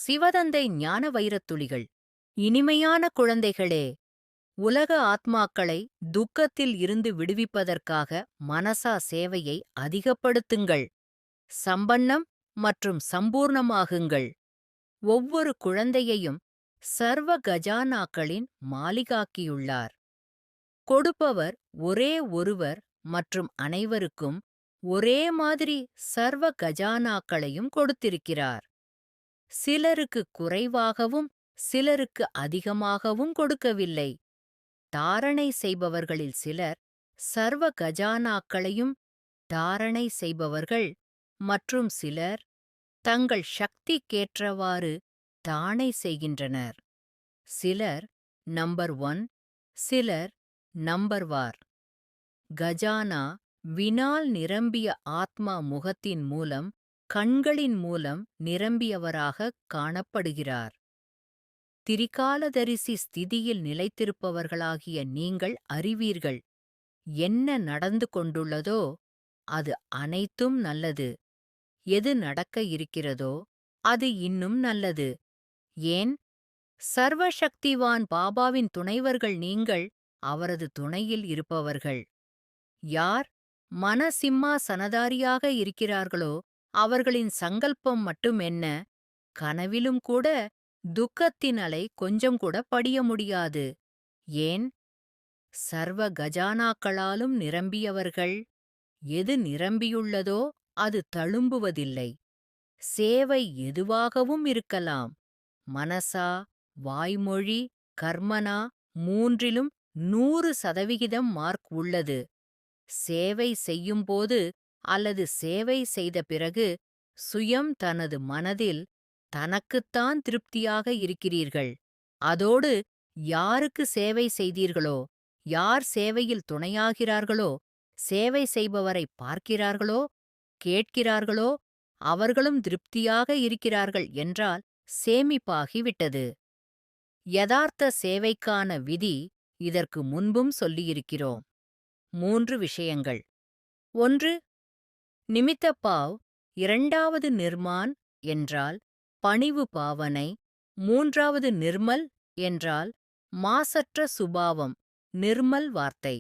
சிவதந்தை ஞான வைரத்துளிகள். இனிமையான குழந்தைகளே, உலக ஆத்மாக்களை துக்கத்தில் இருந்து விடுவிப்பதற்காக மனசா சேவையை அதிகப்படுத்துங்கள். சம்பன்னம் மற்றும் சம்பூர்ணமாகுங்கள். ஒவ்வொரு குழந்தையையும் சர்வ கஜானாக்களின் மாலிகாக்கியுள்ளார். கொடுப்பவர் ஒரே ஒருவர் மற்றும் அனைவருக்கும் ஒரே மாதிரி சர்வ கஜானாக்களையும் கொடுத்திருக்கிறார். சிலருக்கு குறைவாகவும் சிலருக்கு அதிகமாகவும் கொடுக்கவில்லை. தாரணை செய்பவர்களில் சிலர் சர்வ கஜானாக்களையும் தாரணை செய்பவர்கள் மற்றும் சிலர் தங்கள் சக்திக்கேற்றவாறு தானை செய்கின்றனர். சிலர் நம்பர் 1, சிலர் நம்பர்வார். கஜானா வினால் நிரம்பிய ஆத்மா முகத்தின் மூலம் கண்களின் மூலம் நிரம்பியவராகக் காணப்படுகிறார். திரிகாலதரிசி ஸ்திதியில் நிலைத்திருப்பவர்களாகிய நீங்கள் அறிவீர்கள். என்ன நடந்து கொண்டுள்ளதோ அது அனைத்தும் நல்லது. எது நடக்க இருக்கிறதோ அது இன்னும் நல்லது. ஏன்? சர்வசக்திவான் பாபாவின் துணைவர்கள் நீங்கள் அவரது துணையில் இருப்பவர்கள். யார் மனசிம்மாசனதாரியாக இருக்கிறார்களோ அவர்களின் சங்கல்பம் மட்டுமென்ன, கனவிலும் கூட துக்கத்தின் அலை கொஞ்சம் கூட படிய முடியாது. ஏன்? சர்வ கஜானாக்களாலும் நிரம்பியவர்கள். எது நிரம்பியுள்ளதோ அது தழும்புவதில்லை. சேவை எதுவாகவும் இருக்கலாம். மனசா, வாய்மொழி, கர்மனா மூன்றிலும் 100% மார்க் உள்ளது. சேவை செய்யும்போது அல்லது சேவை செய்த பிறகு சுயம் தனது மனதில் தனக்குத்தான் திருப்தியாக இருக்கிறீர்கள். அதோடு யாருக்கு சேவை செய்தீர்களோ, யார் சேவையில் துணையாகிறார்களோ, சேவை செய்பவரை பார்க்கிறார்களோ, கேட்கிறார்களோ, அவர்களும் திருப்தியாக இருக்கிறார்கள் என்றால் சேமிப்பாகிவிட்டது. யதார்த்த சேவைக்கான விதி இதற்கு முன்பும் சொல்லியிருக்கிறோம். 3 விஷயங்கள். 1. நிமித்தப்பாவ், 2வது நிர்மான் என்றால் பணிவு பாவனை, 3வது நிர்மல் என்றால் மாசற்ற சுபாவம். நிர்மல் வார்த்தை.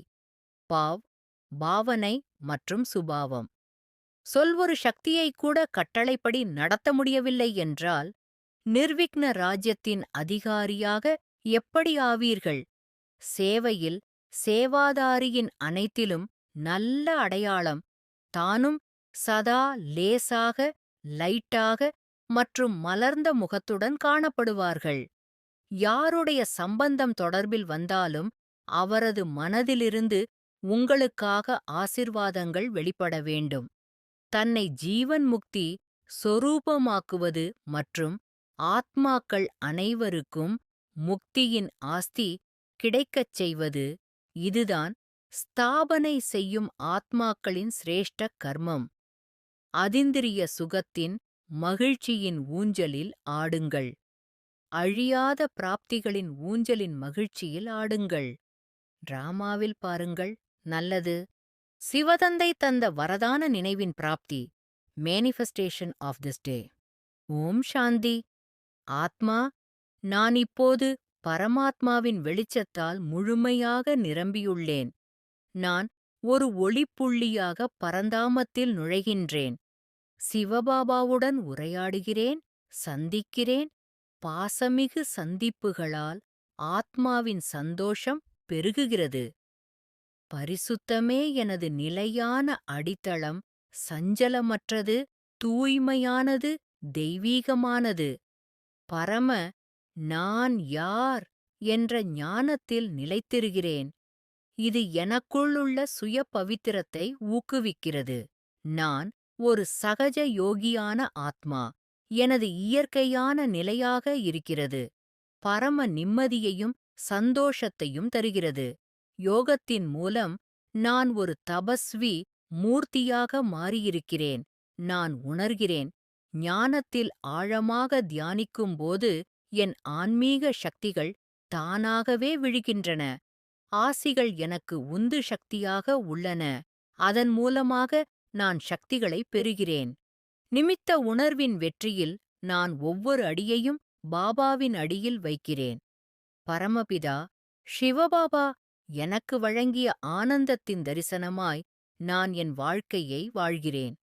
பாவ் பாவனை மற்றும் சுபாவம். சொல்வொரு சக்தியைக் கூட கட்டளைப்படி நடத்த முடியவில்லை என்றால் நிர்விக்ன ராஜ்யத்தின் அதிகாரியாக எப்படி ஆவீர்கள்? சேவையில் சேவாதாரியின் அனைத்திலும் நல்ல அடையாளம். தானும் சதா லேசாக, லைட்டாக மற்றும் மலர்ந்த முகத்துடன் காணப்படுவார்கள். யாருடைய சம்பந்தம் தொடர்பில் வந்தாலும் அவரது மனதிலிருந்து உங்களுக்காக ஆசிர்வாதங்கள் வெளிப்பட வேண்டும். தன்னை ஜீவன் முக்தி சொரூபமாக்குவது மற்றும் ஆத்மாக்கள் அனைவருக்கும் முக்தியின் ஆஸ்தி கிடைக்கச் செய்வது, இதுதான் ஸ்தாபனை செய்யும் ஆத்மாக்களின் சிரேஷ்ட கர்மம். அதிந்திரிய சுகத்தின் மகிழ்ச்சியின் ஊஞ்சலில் ஆடுங்கள். அழியாத பிராப்திகளின் ஊஞ்சலின் மகிழ்ச்சியில் ஆடுங்கள். டிராமாவில் பாருங்கள். நல்லது. சிவதந்தை தந்த வரதான நினைவின் பிராப்தி. Manifestation of this day. Om Shanti. ஆத்மா, நான் இப்போது பரமாத்மாவின் வெளிச்சத்தால் முழுமையாக நிரம்பியுள்ளேன். நான் ஒரு ஒளிப்புள்ளியாக பரந்தாமத்தில் நுழைகின்றேன். சிவபாபாவுடன் உரையாடுகிறேன், சந்திக்கிறேன். பாசமிகு சந்திப்புகளால் ஆத்மாவின் சந்தோஷம் பெருகுகிறது. பரிசுத்தமே எனது நிலையான அடித்தளம். சஞ்சலமற்றது, தூய்மையானது, தெய்வீகமானது. பரம நான் யார் என்ற ஞானத்தில் நிலைத்திருக்கிறேன். இது எனக்குள்ளுள்ள சுய பவித்திரத்தை ஊக்குவிக்கிறது. நான் ஒரு சகஜ யோகியான ஆத்மா. எனது இயற்கையான நிலையாக இருக்கிறது. பரம நிம்மதியையும் சந்தோஷத்தையும் தருகிறது. யோகத்தின் மூலம் நான் ஒரு தபஸ்வி மூர்த்தியாக மாறியிருக்கிறேன். நான் உணர்கிறேன். ஞானத்தில் ஆழமாக தியானிக்கும்போது என் ஆன்மீக சக்திகள் தானாகவே விழுகின்றன. ஆசிகள் எனக்கு உந்து சக்தியாக உள்ளன. அதன் மூலமாக நான் சக்திகளை பெறுகிறேன். நிமித்த உணர்வின் வெற்றியில் நான் ஒவ்வொரு அடியையும் பாபாவின் அடியில் வைக்கிறேன். பரமபிதா சிவபாபா எனக்கு வழங்கிய ஆனந்தத்தின் தரிசனமாய் நான் என் வாழ்க்கையை வாழ்கிறேன்.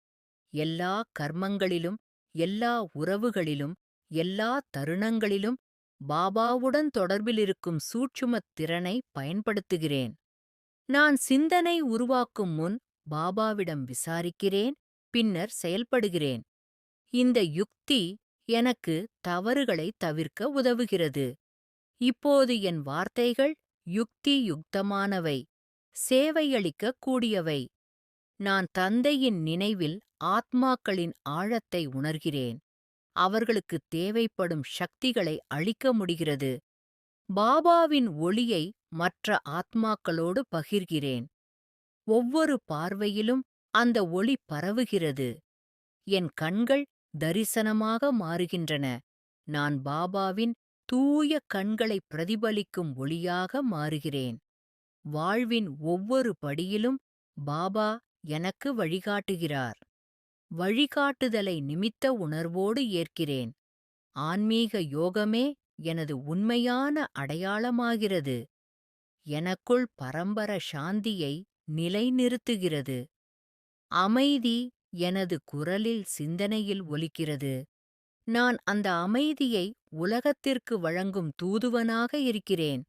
எல்லா கர்மங்களிலும், எல்லா உறவுகளிலும், எல்லா தருணங்களிலும் பாபாவுடன் தொடர்பிலிருக்கும் சூட்சுமத் திறனை பயன்படுத்துகிறேன். நான் சிந்தனை உருவாக்கும் முன் பாபாவிடம் விசாரிக்கிறேன், பின்னர் செயல்படுகிறேன். இந்த யுக்தி எனக்கு தவறுகளை தவிர்க்க உதவுகிறது. இப்போது என் வார்த்தைகள் யுக்தி யுக்தமானவை, சேவையளிக்கக் கூடியவை. நான் தந்தையின் நினைவில் ஆத்மாக்களின் ஆழத்தை உணர்கிறேன். அவர்களுக்கு தேவைப்படும் சக்திகளை அளிக்க முடிகிறது. பாபாவின் ஒளியை மற்ற ஆத்மாக்களோடு பகிர்கிறேன். ஒவ்வொரு பார்வையிலும் அந்த ஒளி பரவுகிறது. என் கண்கள் தரிசனமாக மாறுகின்றன. நான் பாபாவின் தூய கண்களை பிரதிபலிக்கும் ஒளியாக மாறுகிறேன். வாழ்வின் ஒவ்வொரு படியிலும் பாபா எனக்கு வழிகாட்டுகிறார். வழிகாட்டுதலை நிமித்த உணர்வோடு ஏற்கிறேன். ஆன்மீக யோகமே எனது உண்மையான அடையாளமாகிறது. எனக்குள் பரம்பர சாந்தியை நிலைநிறுத்துகிறது. அமைதி எனது குரலில் சிந்தனையில் ஒலிக்கிறது. நான் அந்த அமைதியை உலகத்திற்கு வழங்கும் தூதுவனாக இருக்கிறேன்.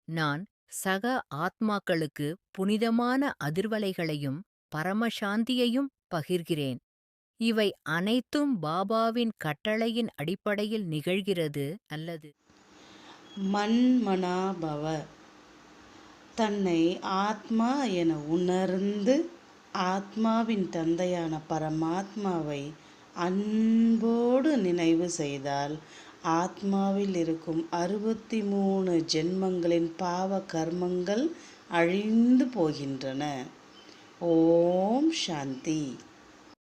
நான் சக ஆத்மாக்களுக்கு புனிதமான அதிர்வலைகளையும் பரமசாந்தியையும் பகிர்கிறேன். இவை அனைத்தும் பாபாவின் கட்டளையின் அடிப்படையில் நிகழ்கிறது அல்லது மன்மனாபவ. தன்னை ஆத்மா என உணர்ந்து ஆத்மாவின் தந்தையான பரமாத்மாவை அன்போடு நினைவு செய்தால் ஆத்மாவில் இருக்கும் 63 ஜென்மங்களின் பாவ கர்மங்கள் அழிந்து போகின்றன. ஓம் சாந்தி.